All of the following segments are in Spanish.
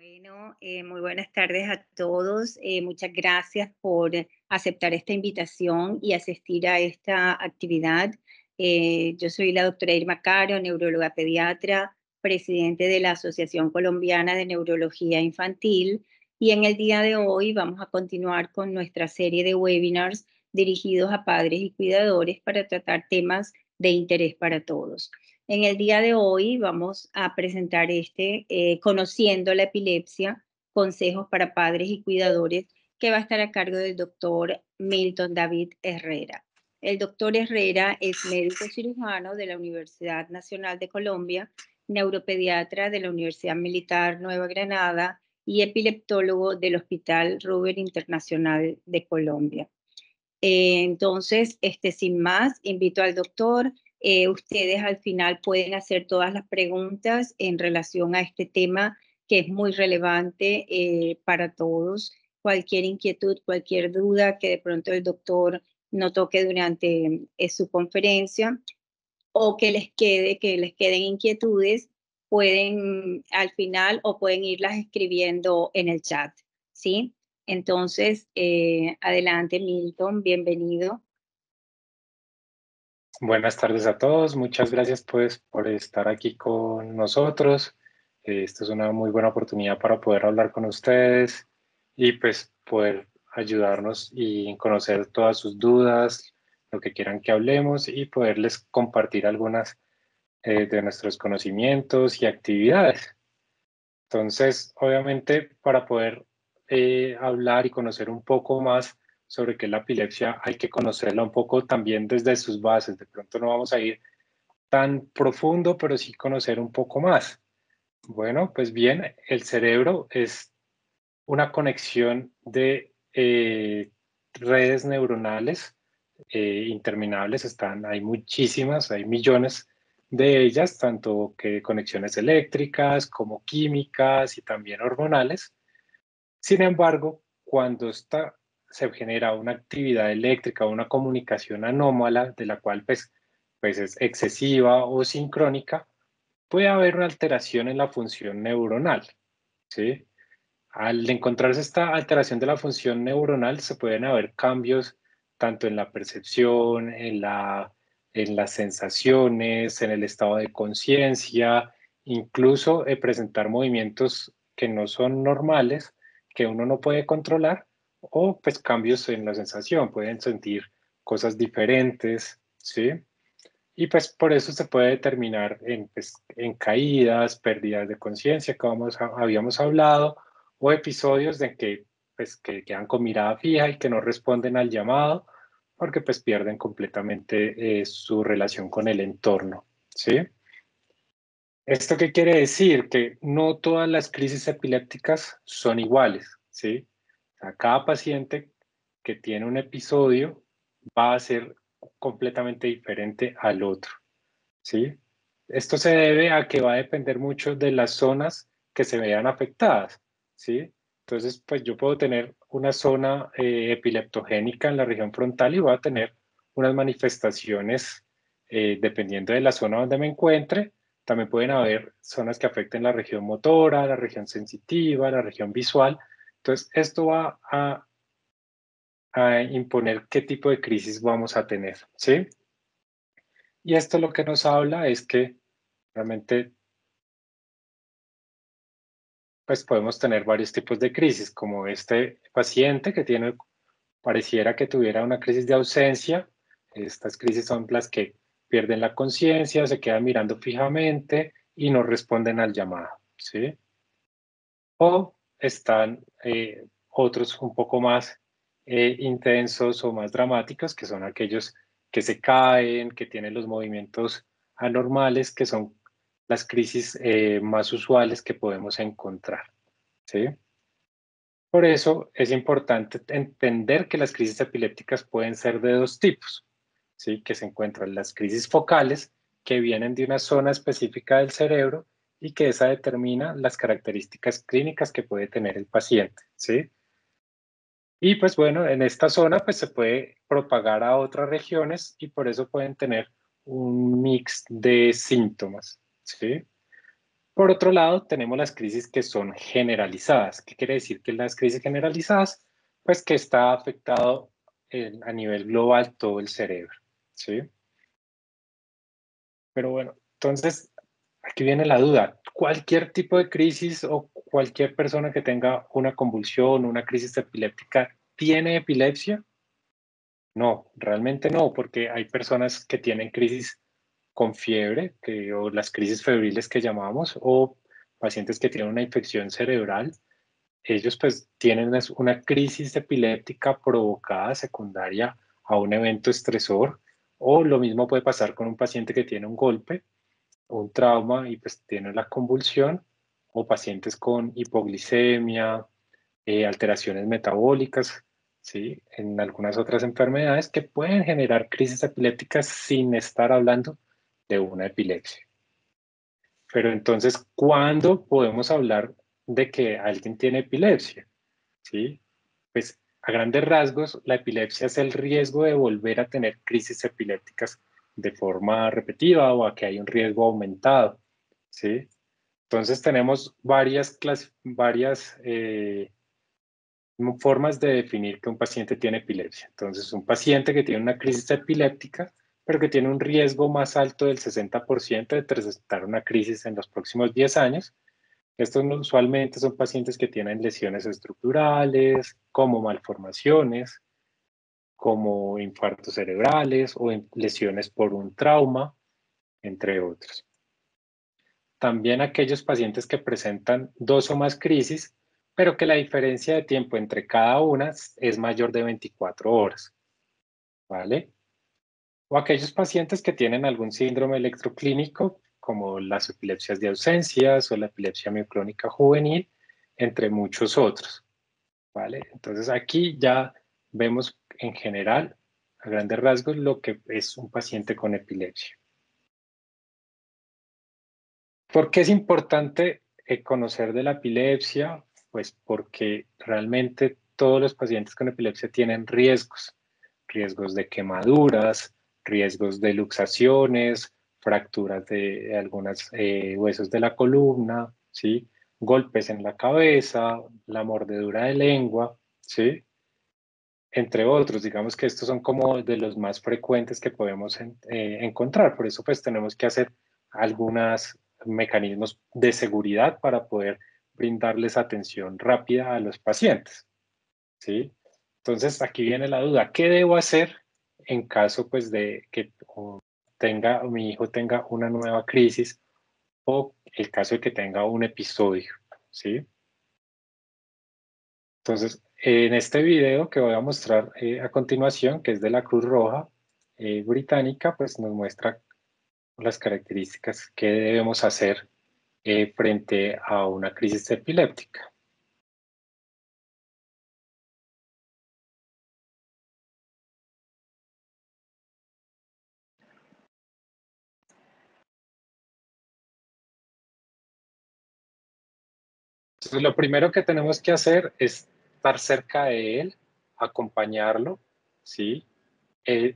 Bueno, muy buenas tardes a todos. Muchas gracias por aceptar esta invitación y asistir a esta actividad. Yo soy la doctora Irma Caro, neuróloga pediatra, presidente de la Asociación Colombiana de Neurología Infantil, y en el día de hoy vamos a continuar con nuestra serie de webinars dirigidos a padres y cuidadores para tratar temas de interés para todos. En el día de hoy vamos a presentar Conociendo la epilepsia, consejos para padres y cuidadores, que va a estar a cargo del doctor Milton David Herrera. El doctor Herrera es médico cirujano de la Universidad Nacional de Colombia, neuropediatra de la Universidad Militar Nueva Granada y epileptólogo del Hospital Ruber Internacional de Colombia. Entonces, sin más, invito al doctor. Ustedes al final pueden hacer todas las preguntas en relación a este tema que es muy relevante para todos. Cualquier inquietud, cualquier duda que de pronto el doctor no toque durante su conferencia o que les queden inquietudes, pueden al final o pueden irlas escribiendo en el chat, ¿sí? Entonces, adelante Milton, bienvenido. Buenas tardes a todos, muchas gracias pues por estar aquí con nosotros. Esta es una muy buena oportunidad para poder hablar con ustedes y pues poder ayudarnos y conocer todas sus dudas, lo que quieran que hablemos y poderles compartir algunas de nuestros conocimientos y actividades. Entonces, obviamente, para poder hablar y conocer un poco más sobre qué es la epilepsia, hay que conocerla un poco también desde sus bases. De pronto no vamos a ir tan profundo, pero sí conocer un poco más. Bueno, pues bien, el cerebro es una conexión de redes neuronales interminables. Hay muchísimas, hay millones de ellas, tanto que conexiones eléctricas como químicas y también hormonales. Sin embargo, cuando se genera una actividad eléctrica o una comunicación anómala, de la cual pues es excesiva o sincrónica, puede haber una alteración en la función neuronal, ¿sí? Al encontrarse esta alteración de la función neuronal, se pueden haber cambios tanto en la percepción, en las sensaciones, en el estado de conciencia, incluso presentar movimientos que no son normales, que uno no puede controlar, o pues cambios en la sensación, pueden sentir cosas diferentes, ¿sí? Y pues por eso se puede determinar en caídas, pérdidas de conciencia, que habíamos hablado, o episodios de que quedan con mirada fija y que no responden al llamado, porque pues pierden completamente su relación con el entorno, ¿sí? ¿Esto qué quiere decir? Que no todas las crisis epilépticas son iguales, ¿sí? O sea, cada paciente que tiene un episodio va a ser completamente diferente al otro, ¿sí? Esto se debe a que va a depender mucho de las zonas que se vean afectadas, ¿sí? Entonces, pues yo puedo tener una zona epileptogénica en la región frontal y voy a tener unas manifestaciones dependiendo de la zona donde me encuentre. También pueden haber zonas que afecten la región motora, la región sensitiva, la región visual. Entonces, esto va a imponer qué tipo de crisis vamos a tener, ¿sí? Y esto lo que nos habla es que realmente pues podemos tener varios tipos de crisis, como este paciente que pareciera que tuviera una crisis de ausencia. Estas crisis son las que pierden la conciencia, se quedan mirando fijamente y no responden al llamado, ¿sí? O están otros un poco más intensos o más dramáticos, que son aquellos que se caen, que tienen los movimientos anormales, que son las crisis más usuales que podemos encontrar, ¿sí? Por eso es importante entender que las crisis epilépticas pueden ser de dos tipos, ¿sí? Que se encuentran las crisis focales, que vienen de una zona específica del cerebro y que esa determina las características clínicas que puede tener el paciente, ¿sí? Y pues bueno, en esta zona pues se puede propagar a otras regiones y por eso pueden tener un mix de síntomas, ¿sí? Por otro lado, tenemos las crisis que son generalizadas. ¿Qué quiere decir que las crisis generalizadas? Pues que está afectado a nivel global todo el cerebro, ¿sí? Pero bueno, entonces, aquí viene la duda. ¿Cualquier tipo de crisis o cualquier persona que tenga una convulsión, una crisis epiléptica, tiene epilepsia? No, realmente no, porque hay personas que tienen crisis con fiebre, o las crisis febriles que llamamos, o pacientes que tienen una infección cerebral. Ellos pues tienen una crisis epiléptica provocada secundaria a un evento estresor, o lo mismo puede pasar con un paciente que tiene un golpe, un trauma y pues tiene la convulsión, o pacientes con hipoglicemia, alteraciones metabólicas, ¿sí? En algunas otras enfermedades que pueden generar crisis epilépticas sin estar hablando de una epilepsia. Pero entonces, ¿cuándo podemos hablar de que alguien tiene epilepsia? ¿Sí? Pues a grandes rasgos, la epilepsia es el riesgo de volver a tener crisis epilépticas de forma repetida o a que hay un riesgo aumentado, ¿sí? Entonces tenemos varias formas de definir que un paciente tiene epilepsia. Entonces, un paciente que tiene una crisis epiléptica, pero que tiene un riesgo más alto del 60% de presentar una crisis en los próximos 10 años. Estos usualmente son pacientes que tienen lesiones estructurales, como malformaciones, como infartos cerebrales o lesiones por un trauma, entre otros. También aquellos pacientes que presentan 2 o más crisis, pero que la diferencia de tiempo entre cada una es mayor de 24 horas, ¿vale? O aquellos pacientes que tienen algún síndrome electroclínico, como las epilepsias de ausencias o la epilepsia mioclónica juvenil, entre muchos otros, ¿vale? Entonces aquí ya vemos en general, a grandes rasgos, lo que es un paciente con epilepsia. ¿Por qué es importante conocer de la epilepsia? Pues porque realmente todos los pacientes con epilepsia tienen riesgos, riesgos de quemaduras, riesgos de luxaciones, fracturas de algunos huesos de la columna, ¿sí? Golpes en la cabeza, la mordedura de lengua, ¿sí? Entre otros, digamos que estos son como de los más frecuentes que podemos encontrar. Por eso pues tenemos que hacer algunos mecanismos de seguridad para poder brindarles atención rápida a los pacientes, ¿sí? Entonces aquí viene la duda, ¿qué debo hacer en caso pues de que mi hijo tenga una nueva crisis o el caso de que tenga un episodio, ¿sí? Entonces, en este video que voy a mostrar a continuación, que es de la Cruz Roja Británica, pues nos muestra las características que debemos hacer frente a una crisis epiléptica. Entonces, lo primero que tenemos que hacer es estar cerca de él, acompañarlo, ¿sí? Eh,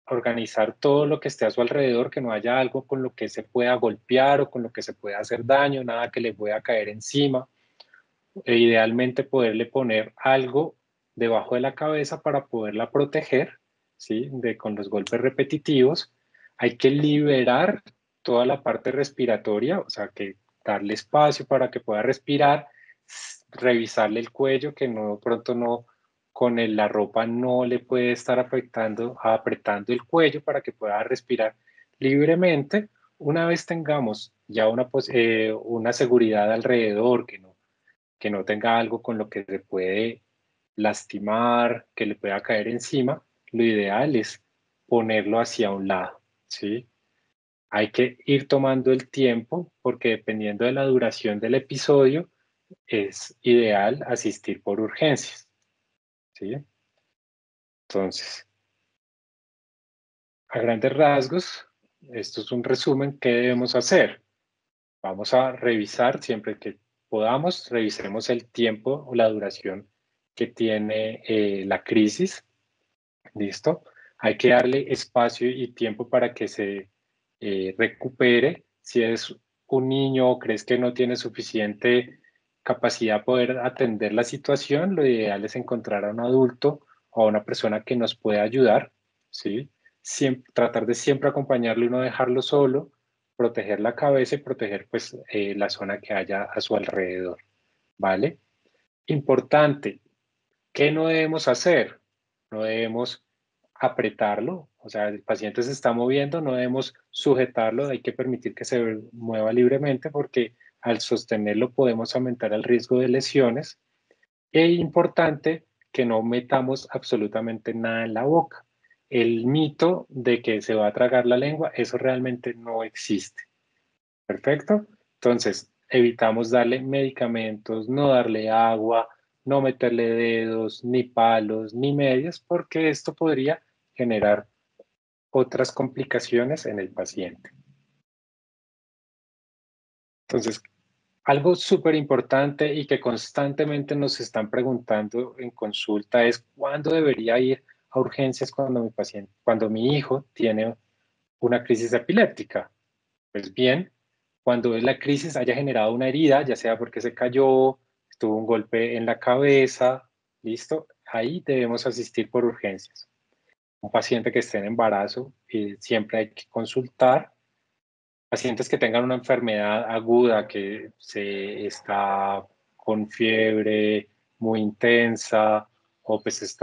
organizar todo lo que esté a su alrededor, que no haya algo con lo que se pueda golpear o con lo que se pueda hacer daño, nada que le pueda caer encima. E idealmente poderle poner algo debajo de la cabeza para poderla proteger, ¿sí? Con los golpes repetitivos. Hay que liberar toda la parte respiratoria, o sea, que darle espacio para que pueda respirar, revisarle el cuello, que no pronto no con la ropa no le puede estar apretando el cuello para que pueda respirar libremente. Una vez tengamos ya una seguridad alrededor, que no tenga algo con lo que se puede lastimar, que le pueda caer encima, lo ideal es ponerlo hacia un lado, ¿sí? Hay que ir tomando el tiempo porque dependiendo de la duración del episodio, es ideal asistir por urgencias, ¿sí? Entonces, a grandes rasgos, esto es un resumen que debemos hacer. Vamos a revisar siempre que podamos, revisemos el tiempo o la duración que tiene la crisis. ¿Listo? Hay que darle espacio y tiempo para que se recupere. Si es un niño o crees que no tiene suficiente capacidad de poder atender la situación, lo ideal es encontrar a un adulto o a una persona que nos pueda ayudar, ¿sí? Tratar de siempre acompañarlo y no dejarlo solo, proteger la cabeza y proteger pues la zona que haya a su alrededor, ¿vale? Importante, ¿qué no debemos hacer? No debemos apretarlo, o sea, el paciente se está moviendo, no debemos sujetarlo, hay que permitir que se mueva libremente porque al sostenerlo podemos aumentar el riesgo de lesiones. Es importante que no metamos absolutamente nada en la boca. El mito de que se va a tragar la lengua, eso realmente no existe. ¿Perfecto? Entonces, evitamos darle medicamentos, no darle agua, no meterle dedos, ni palos, ni medias, porque esto podría generar otras complicaciones en el paciente. Entonces, algo súper importante y que constantemente nos están preguntando en consulta es cuándo debería ir a urgencias cuando mi hijo tiene una crisis epiléptica. Pues bien, cuando la crisis haya generado una herida, ya sea porque se cayó, tuvo un golpe en la cabeza, listo, ahí debemos asistir por urgencias. Un paciente que esté en embarazo, siempre hay que consultar. Pacientes que tengan una enfermedad aguda, que se está con fiebre muy intensa o pues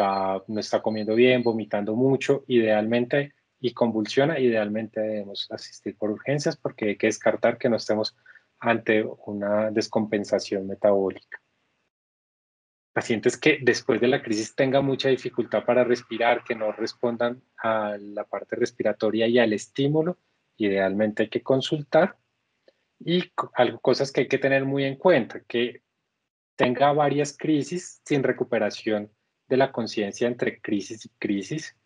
no está comiendo bien, vomitando mucho, idealmente y convulsiona, idealmente debemos asistir por urgencias porque hay que descartar que no estemos ante una descompensación metabólica. Pacientes que después de la crisis tengan mucha dificultad para respirar, que no respondan a la parte respiratoria y al estímulo, idealmente hay que consultar. Y cosas que hay que tener muy en cuenta, que tenga varias crisis sin recuperación de la conciencia entre crisis y crisis,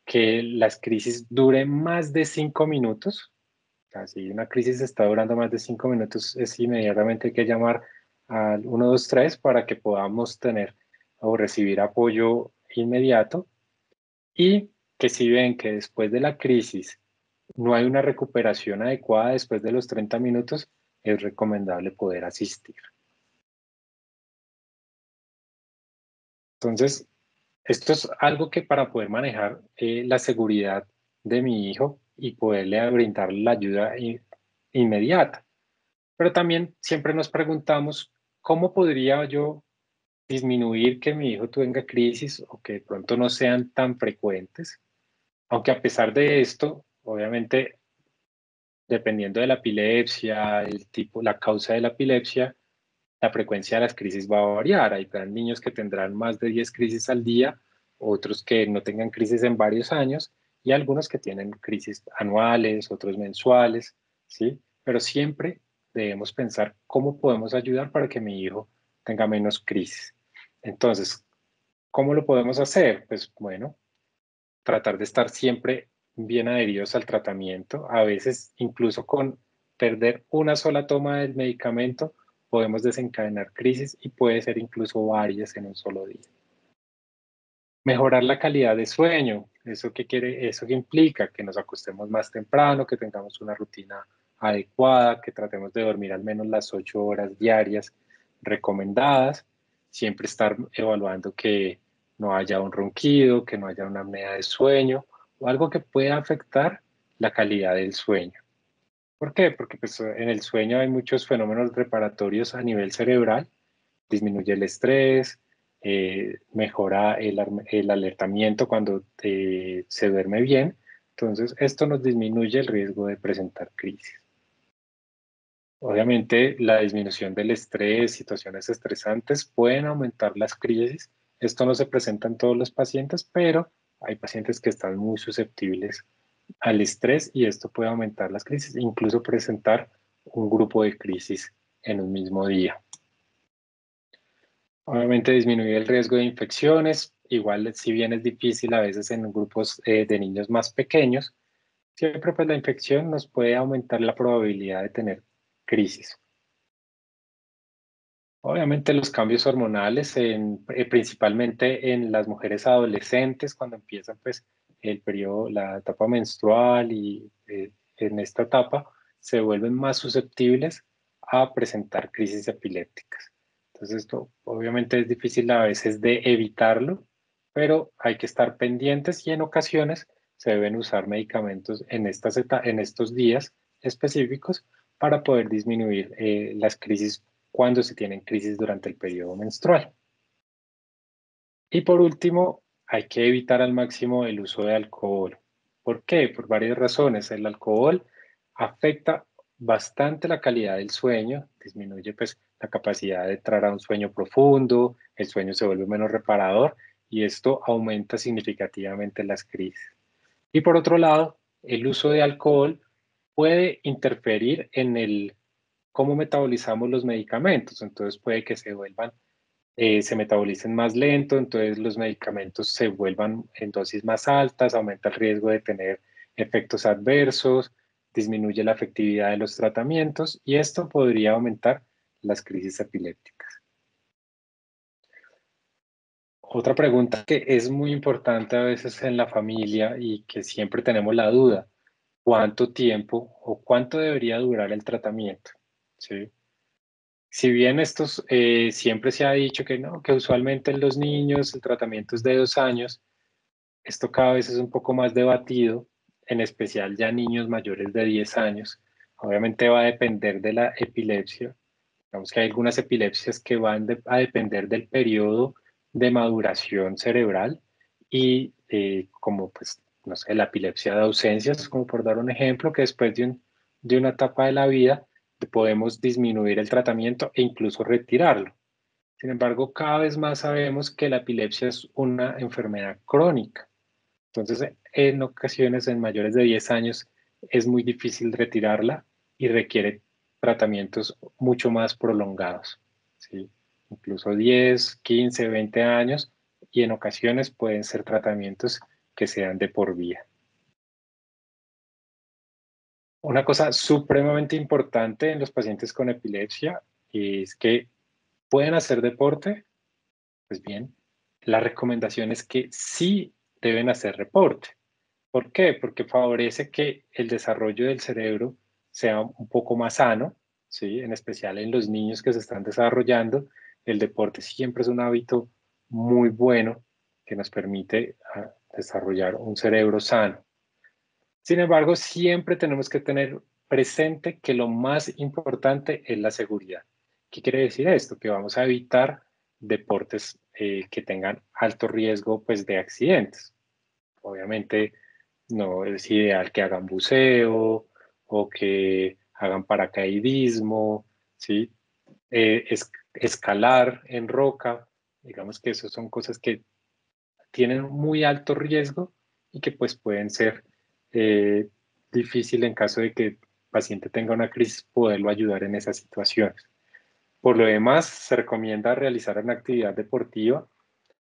que las crisis duren más de 5 minutos. O sea, si una crisis está durando más de 5 minutos, es inmediatamente hay que llamar al 123 para que podamos tener o recibir apoyo inmediato. Y que si ven que después de la crisis no hay una recuperación adecuada después de los 30 minutos, es recomendable poder asistir. Entonces, esto es algo que para poder manejar la seguridad de mi hijo y poderle brindar la ayuda inmediata. Pero también siempre nos preguntamos, ¿cómo podría yo disminuir que mi hijo tenga crisis o que de pronto no sean tan frecuentes? Aunque a pesar de esto, obviamente, dependiendo de la epilepsia, el tipo, la causa de la epilepsia, la frecuencia de las crisis va a variar. Hay niños que tendrán más de 10 crisis al día, otros que no tengan crisis en varios años y algunos que tienen crisis anuales, otros mensuales, ¿sí? Pero siempre debemos pensar cómo podemos ayudar para que mi hijo tenga menos crisis. Entonces, ¿cómo lo podemos hacer? Pues bueno, tratar de estar siempre bien adheridos al tratamiento. A veces, incluso con perder una sola toma del medicamento, podemos desencadenar crisis y puede ser incluso varias en un solo día. Mejorar la calidad de sueño. ¿Eso qué quiere? Eso que implica que nos acostemos más temprano, que tengamos una rutina adecuada, que tratemos de dormir al menos las 8 horas diarias recomendadas. Siempre estar evaluando que no haya un ronquido, que no haya una apnea de sueño o algo que pueda afectar la calidad del sueño. ¿Por qué? Porque pues, en el sueño hay muchos fenómenos reparatorios a nivel cerebral, disminuye el estrés, mejora el alertamiento cuando se duerme bien. Entonces, esto nos disminuye el riesgo de presentar crisis. Obviamente, la disminución del estrés, situaciones estresantes pueden aumentar las crisis. Esto no se presenta en todos los pacientes, pero hay pacientes que están muy susceptibles al estrés y esto puede aumentar las crisis, incluso presentar un grupo de crisis en un mismo día. Obviamente disminuir el riesgo de infecciones, igual si bien es difícil a veces en grupos de niños más pequeños, siempre pues la infección nos puede aumentar la probabilidad de tener crisis. Obviamente los cambios hormonales, principalmente en las mujeres adolescentes, cuando empiezan pues el periodo, la etapa menstrual y en esta etapa se vuelven más susceptibles a presentar crisis epilépticas. Entonces, esto obviamente es difícil a veces de evitarlo, pero hay que estar pendientes y en ocasiones se deben usar medicamentos en estos días específicos para poder disminuir las crisis cuando se tienen crisis durante el periodo menstrual. Y por último, hay que evitar al máximo el uso de alcohol. ¿Por qué? Por varias razones. El alcohol afecta bastante la calidad del sueño, disminuye pues la capacidad de entrar a un sueño profundo, el sueño se vuelve menos reparador y esto aumenta significativamente las crisis. Y por otro lado, el uso de alcohol puede interferir en el cómo metabolizamos los medicamentos, entonces puede que se metabolicen más lento, entonces los medicamentos se vuelvan en dosis más altas, aumenta el riesgo de tener efectos adversos, disminuye la efectividad de los tratamientos y esto podría aumentar las crisis epilépticas. Otra pregunta que es muy importante a veces en la familia y que siempre tenemos la duda, ¿cuánto tiempo o cuánto debería durar el tratamiento? ¿Sí? Si bien siempre se ha dicho que no, que usualmente en los niños el tratamiento es de 2 años, esto cada vez es un poco más debatido, en especial ya niños mayores de 10 años. Obviamente va a depender de la epilepsia. Digamos que hay algunas epilepsias que a depender del periodo de maduración cerebral y como pues, no sé, la epilepsia de ausencias, como por dar un ejemplo, que después de una etapa de la vida podemos disminuir el tratamiento e incluso retirarlo. Sin embargo, cada vez más sabemos que la epilepsia es una enfermedad crónica. Entonces, en ocasiones, en mayores de 10 años, es muy difícil retirarla y requiere tratamientos mucho más prolongados, ¿sí? Incluso 10, 15, 20 años y en ocasiones pueden ser tratamientos que sean de por vida. Una cosa supremamente importante en los pacientes con epilepsia es que pueden hacer deporte. Pues bien, la recomendación es que sí deben hacer deporte. ¿Por qué? Porque favorece que el desarrollo del cerebro sea un poco más sano, ¿sí? En especial en los niños que se están desarrollando. El deporte siempre es un hábito muy bueno que nos permite desarrollar un cerebro sano. Sin embargo, siempre tenemos que tener presente que lo más importante es la seguridad. ¿Qué quiere decir esto? Que vamos a evitar deportes que tengan alto riesgo pues, de accidentes. Obviamente no es ideal que hagan buceo o que hagan paracaidismo, ¿sí? Escalar en roca, digamos que esas son cosas que tienen muy alto riesgo y que pues pueden ser eh, difícil en caso de que el paciente tenga una crisis poderlo ayudar en esas situaciones. Por lo demás, se recomienda realizar una actividad deportiva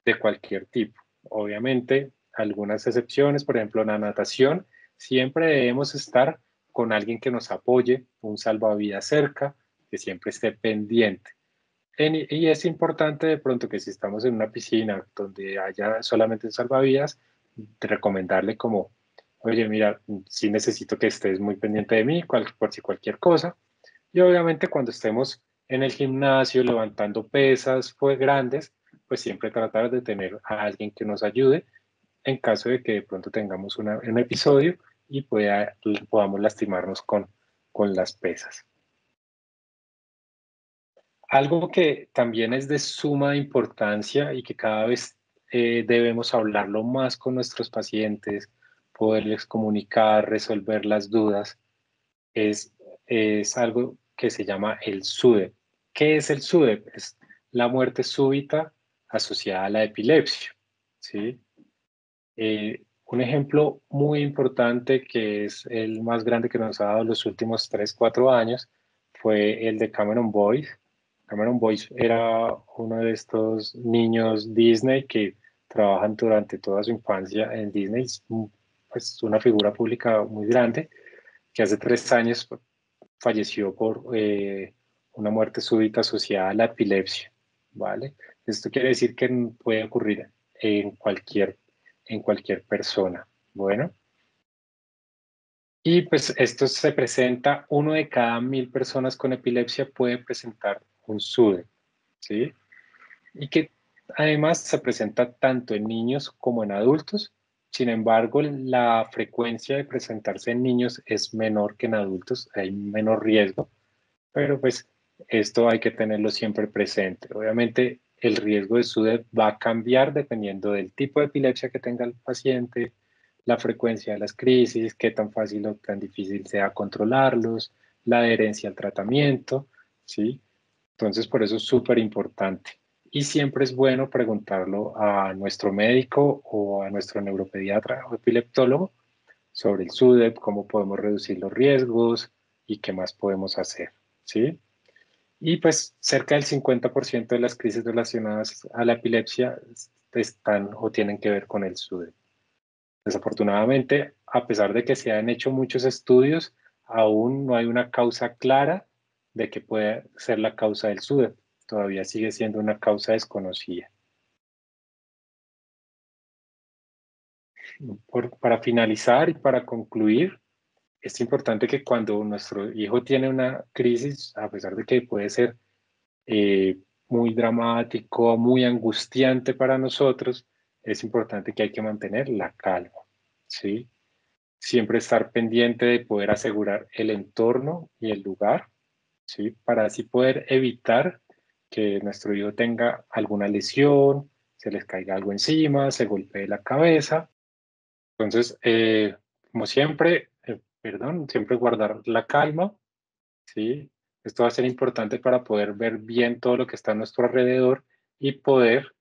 de cualquier tipo. Obviamente, algunas excepciones, por ejemplo, la natación, siempre debemos estar con alguien que nos apoye, un salvavidas cerca, que siempre esté pendiente. Y es importante de pronto que si estamos en una piscina donde haya solamente un salvavidas, recomendarle como, oye, mira, sí necesito que estés muy pendiente de mí, por si cualquier cosa. Y obviamente cuando estemos en el gimnasio levantando pesas pues, grandes, pues siempre tratar de tener a alguien que nos ayude en caso de que de pronto tengamos un episodio y podamos lastimarnos con las pesas. Algo que también es de suma importancia y que cada vez debemos hablarlo más con nuestros pacientes, poderles comunicar, resolver las dudas, es, es algo que se llama el SUDEP. ¿Qué es el SUDEP? Es la muerte súbita asociada a la epilepsia, ¿sí? Un ejemplo muy importante que es el más grande que nos ha dado los últimos 3 4 años fue el de Cameron Boyce. Cameron Boyce era uno de estos niños Disney que trabajan durante toda su infancia en Disney, pues una figura pública muy grande que hace 3 años falleció por una muerte súbita asociada a la epilepsia, ¿vale? Esto quiere decir que puede ocurrir en cualquier persona. Bueno, Y pues esto se presenta, uno de cada 1000 personas con epilepsia puede presentar un SUDEP, ¿sí? Y que además se presenta tanto en niños como en adultos. Sin embargo, la frecuencia de presentarse en niños es menor que en adultos, hay menor riesgo, pero pues esto hay que tenerlo siempre presente. Obviamente, el riesgo de SUDEP va a cambiar dependiendo del tipo de epilepsia que tenga el paciente, la frecuencia de las crisis, qué tan fácil o tan difícil sea controlarlos, la adherencia al tratamiento, ¿sí? Entonces, por eso es súper importante. Y siempre es bueno preguntarlo a nuestro médico o a nuestro neuropediatra o epileptólogo sobre el SUDEP, cómo podemos reducir los riesgos y qué más podemos hacer, ¿sí? Y pues cerca del 50% de las crisis relacionadas a la epilepsia están o tienen que ver con el SUDEP. Desafortunadamente, a pesar de que se han hecho muchos estudios, aún no hay una causa clara de que pueda ser la causa del SUDEP. Todavía sigue siendo una causa desconocida. Para finalizar y para concluir, es importante que cuando nuestro hijo tiene una crisis, a pesar de que puede ser eh, muy dramático, muy angustiante para nosotros, es importante que hay que mantener la calma, ¿sí? Siempre estar pendiente de poder asegurar el entorno y el lugar, ¿sí? Para así poder evitar que nuestro hijo tenga alguna lesión, se les caiga algo encima, se golpee la cabeza. Entonces, como siempre, perdón, siempre guardar la calma, ¿sí? Esto va a ser importante para poder ver bien todo lo que está a nuestro alrededor y poder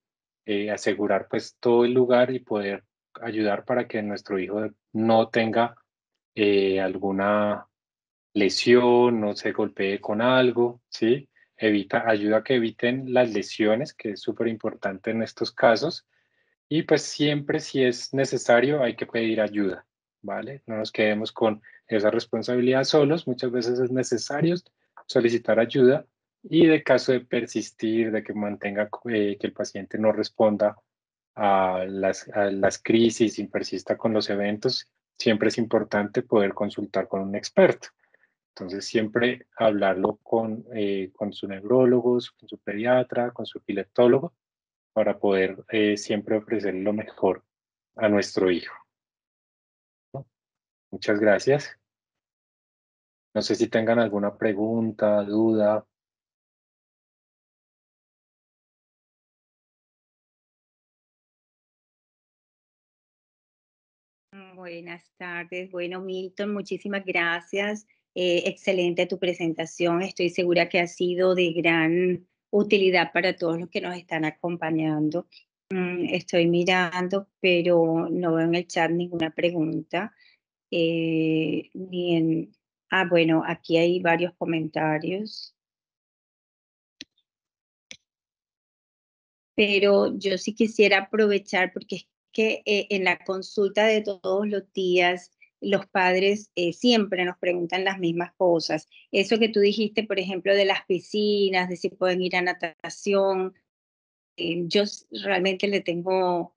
asegurar pues todo el lugar y poder ayudar para que nuestro hijo no tenga alguna lesión, no se golpee con algo, ¿sí? Ayuda a que eviten las lesiones, que es súper importante en estos casos. Y pues siempre si es necesario hay que pedir ayuda, ¿vale? No nos quedemos con esa responsabilidad solos, muchas veces es necesario solicitar ayuda y de caso de persistir, de que mantenga, que el paciente no responda a las crisis y persista con los eventos, siempre es importante poder consultar con un experto. Entonces, siempre hablarlo con su neurólogo, con su pediatra, con su epileptólogo, para poder siempre ofrecer lo mejor a nuestro hijo. Muchas gracias. No sé si tengan alguna pregunta, duda. Buenas tardes. Bueno, Milton, muchísimas gracias. Excelente tu presentación. Estoy segura que ha sido de gran utilidad para todos los que nos están acompañando. Estoy mirando, pero no veo en el chat ninguna pregunta. Ni en... Ah, bueno, aquí hay varios comentarios. Pero yo sí quisiera aprovechar porque es que en la consulta de todos los días, los padres siempre nos preguntan las mismas cosas. Eso que tú dijiste, por ejemplo, de las piscinas, de si pueden ir a natación, realmente le tengo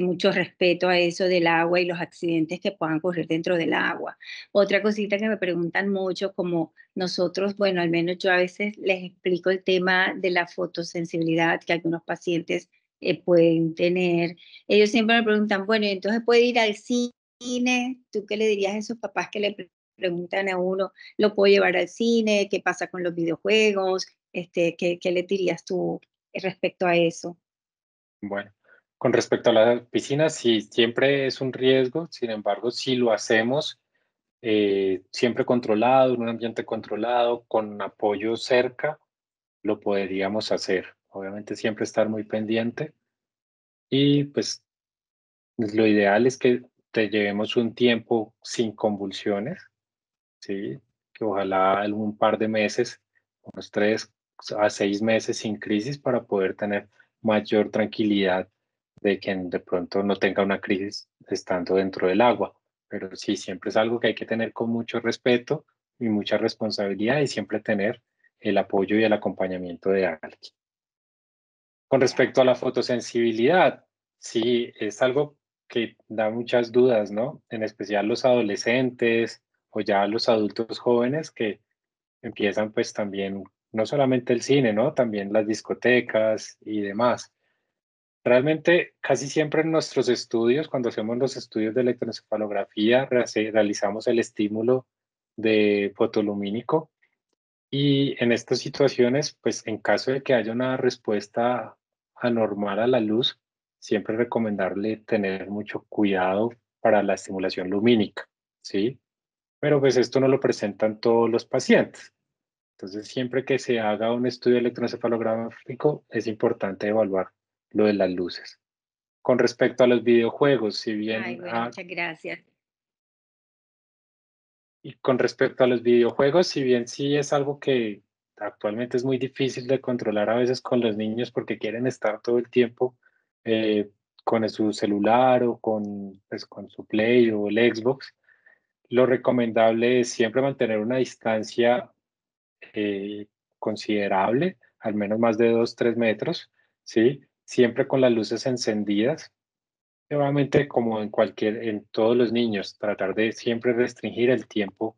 mucho respeto a eso del agua y los accidentes que puedan ocurrir dentro del agua. Otra cosita que me preguntan mucho, como nosotros, bueno, al menos yo a veces les explico el tema de la fotosensibilidad que algunos pacientes pueden tener. Ellos siempre me preguntan, bueno, ¿y entonces puede ir al cine? ¿Tú qué le dirías a esos papás que le preguntan a uno, ¿lo puedo llevar al cine? ¿Qué pasa con los videojuegos? ¿Qué le dirías tú respecto a eso? Bueno, con respecto a la piscina, sí, siempre es un riesgo. Sin embargo, si lo hacemos siempre controlado, en un ambiente controlado, con apoyo cerca, lo podríamos hacer. Obviamente siempre estar muy pendiente y pues lo ideal es que te llevemos un tiempo sin convulsiones, ¿sí? Que ojalá algún par de meses, unos 3 a 6 meses sin crisis para poder tener mayor tranquilidad de que de pronto no tenga una crisis estando dentro del agua. Pero sí, siempre es algo que hay que tener con mucho respeto y mucha responsabilidad y siempre tener el apoyo y el acompañamiento de alguien. Con respecto a la fotosensibilidad, sí, es algo que da muchas dudas, ¿no? En especial los adolescentes o ya los adultos jóvenes que empiezan pues también, no solamente el cine, ¿no? También las discotecas y demás. Realmente, casi siempre en nuestros estudios, cuando hacemos los estudios de electroencefalografía, realizamos el estímulo de fotolumínico y en estas situaciones, pues en caso de que haya una respuesta anormal a la luz, siempre recomendarle tener mucho cuidado para la estimulación lumínica, ¿sí? Pero pues esto no lo presentan todos los pacientes. Entonces, siempre que se haga un estudio electroencefalográfico, es importante evaluar lo de las luces. Con respecto a los videojuegos, si Ay, bien, bueno, muchas gracias. y con respecto a los videojuegos, si bien sí es algo que actualmente es muy difícil de controlar a veces con los niños porque quieren estar todo el tiempo con su celular o con, pues, con su Play o el Xbox, lo recomendable es siempre mantener una distancia eh, considerable, al menos más de 2, 3 metros, ¿sí? Siempre con las luces encendidas. Nuevamente, como en todos los niños, tratar de siempre restringir el tiempo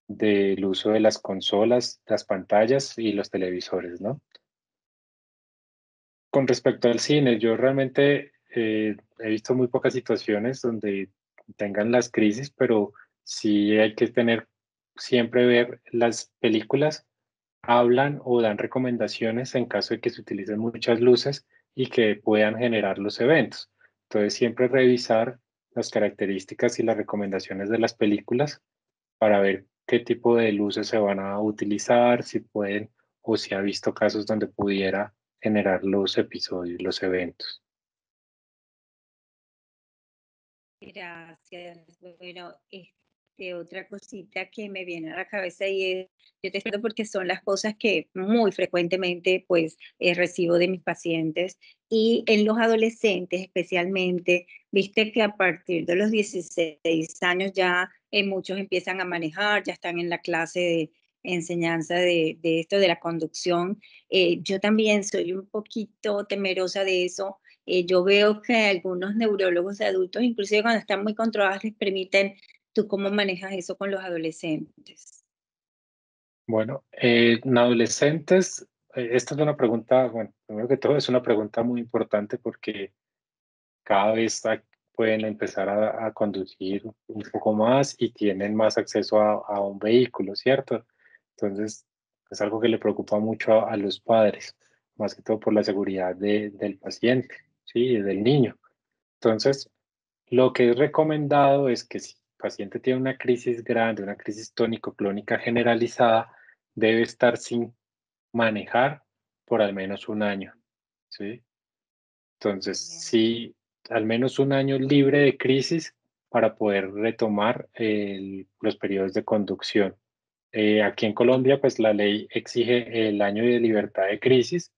del uso de las consolas, las pantallas y los televisores, ¿no? Con respecto al cine, yo realmente he visto muy pocas situaciones donde tengan las crisis, pero sí hay que tener, siempre ver las películas, hablan o dan recomendaciones en caso de que se utilicen muchas luces y que puedan generar los eventos. Entonces, siempre revisar las características y las recomendaciones de las películas para ver qué tipo de luces se van a utilizar, si pueden o si ha visto casos donde pudiera generar los episodios, los eventos. Gracias. Bueno, otra cosita que me viene a la cabeza y es, yo te explico porque son las cosas que muy frecuentemente pues recibo de mis pacientes y en los adolescentes especialmente, viste que a partir de los 16 años ya muchos empiezan a manejar, ya están en la clase de enseñanza de esto de la conducción. Yo también soy un poquito temerosa de eso. Yo veo que algunos neurólogos de adultos, inclusive cuando están muy controlados, les permiten. ¿Tú cómo manejas eso con los adolescentes? Bueno, en adolescentes, esta es una pregunta, bueno, primero que todo es una pregunta muy importante porque cada vez pueden empezar a conducir un poco más y tienen más acceso a un vehículo, ¿cierto? Entonces, es algo que le preocupa mucho a los padres, más que todo por la seguridad del paciente, ¿sí? Y del niño. Entonces, lo que es recomendado es que si el paciente tiene una crisis grande, una crisis tónico-clónica generalizada, debe estar sin manejar por al menos un año, ¿sí? Entonces, Bien. sí, al menos un año libre de crisis para poder retomar los periodos de conducción. Aquí en Colombia, pues la ley exige el año de libertad de crisis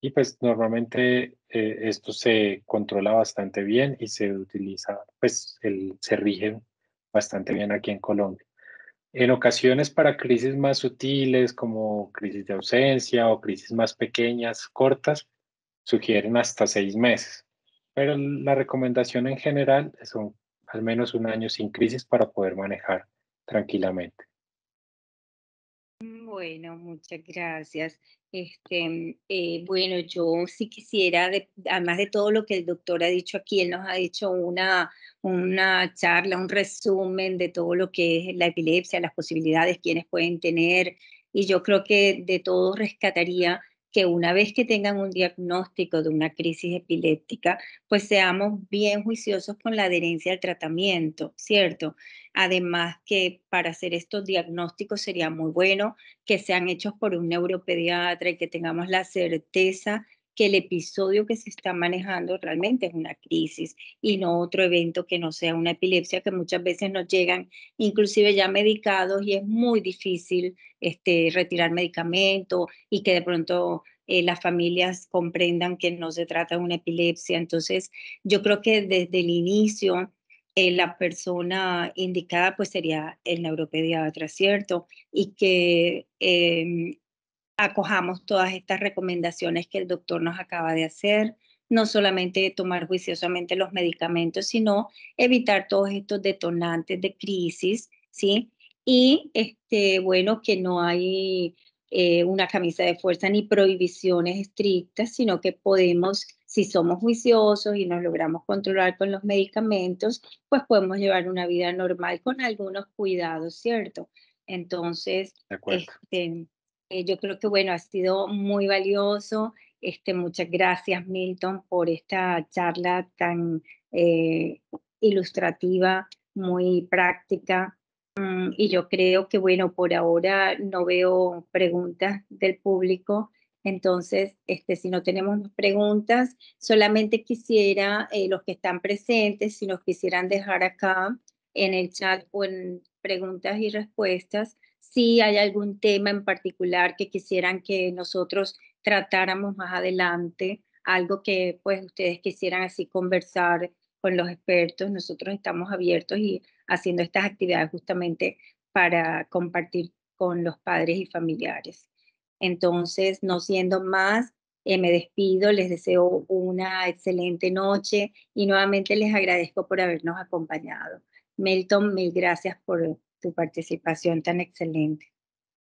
y pues normalmente esto se controla bastante bien y se utiliza, pues se rige bastante bien aquí en Colombia. En ocasiones para crisis más sutiles como crisis de ausencia o crisis más pequeñas, cortas, sugieren hasta 6 meses, pero la recomendación en general son al menos un año sin crisis para poder manejar tranquilamente. Bueno, muchas gracias. Bueno, yo sí quisiera, además de todo lo que el doctor ha dicho aquí, él nos ha dicho una charla, un resumen de todo lo que es la epilepsia, las posibilidades, quienes pueden tener, y yo creo que de todo rescataría que una vez que tengan un diagnóstico de una crisis epiléptica, pues seamos bien juiciosos con la adherencia al tratamiento, ¿cierto? Además que para hacer estos diagnósticos sería muy bueno que sean hechos por un neuropediatra y que tengamos la certeza que el episodio que se está manejando realmente es una crisis y no otro evento que no sea una epilepsia, que muchas veces nos llegan inclusive ya medicados y es muy difícil retirar medicamento y que de pronto las familias comprendan que no se trata de una epilepsia. Entonces, yo creo que desde el inicio la persona indicada pues sería el neuropediatra, ¿cierto? Y que acojamos todas estas recomendaciones que el doctor nos acaba de hacer, no solamente tomar juiciosamente los medicamentos, sino evitar todos estos detonantes de crisis, ¿sí? Y bueno, que no hay una camisa de fuerza ni prohibiciones estrictas, sino que podemos, si somos juiciosos y nos logramos controlar con los medicamentos, pues podemos llevar una vida normal con algunos cuidados, ¿cierto? Entonces, De acuerdo. yo creo que bueno, ha sido muy valioso. Muchas gracias, Milton, por esta charla tan eh, ilustrativa, muy práctica. Y yo creo que, bueno, por ahora no veo preguntas del público. Entonces, si no tenemos más preguntas, solamente quisiera, los que están presentes, si nos quisieran dejar acá en el chat o en preguntas y respuestas, si hay algún tema en particular que quisieran que nosotros tratáramos más adelante, algo que pues ustedes quisieran así conversar con los expertos, nosotros estamos abiertos y haciendo estas actividades justamente para compartir con los padres y familiares. Entonces, no siendo más, me despido, les deseo una excelente noche y nuevamente les agradezco por habernos acompañado. Milton, mil gracias por tu participación tan excelente.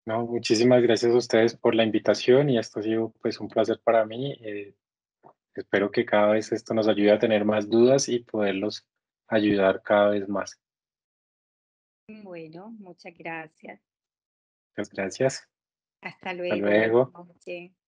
No, muchísimas gracias a ustedes por la invitación y esto ha sido pues un placer para mí. Espero que cada vez esto nos ayude a tener más dudas y poderlos ayudar cada vez más. Bueno, muchas gracias. Muchas gracias. Hasta Hasta luego. Buenas luego. noches.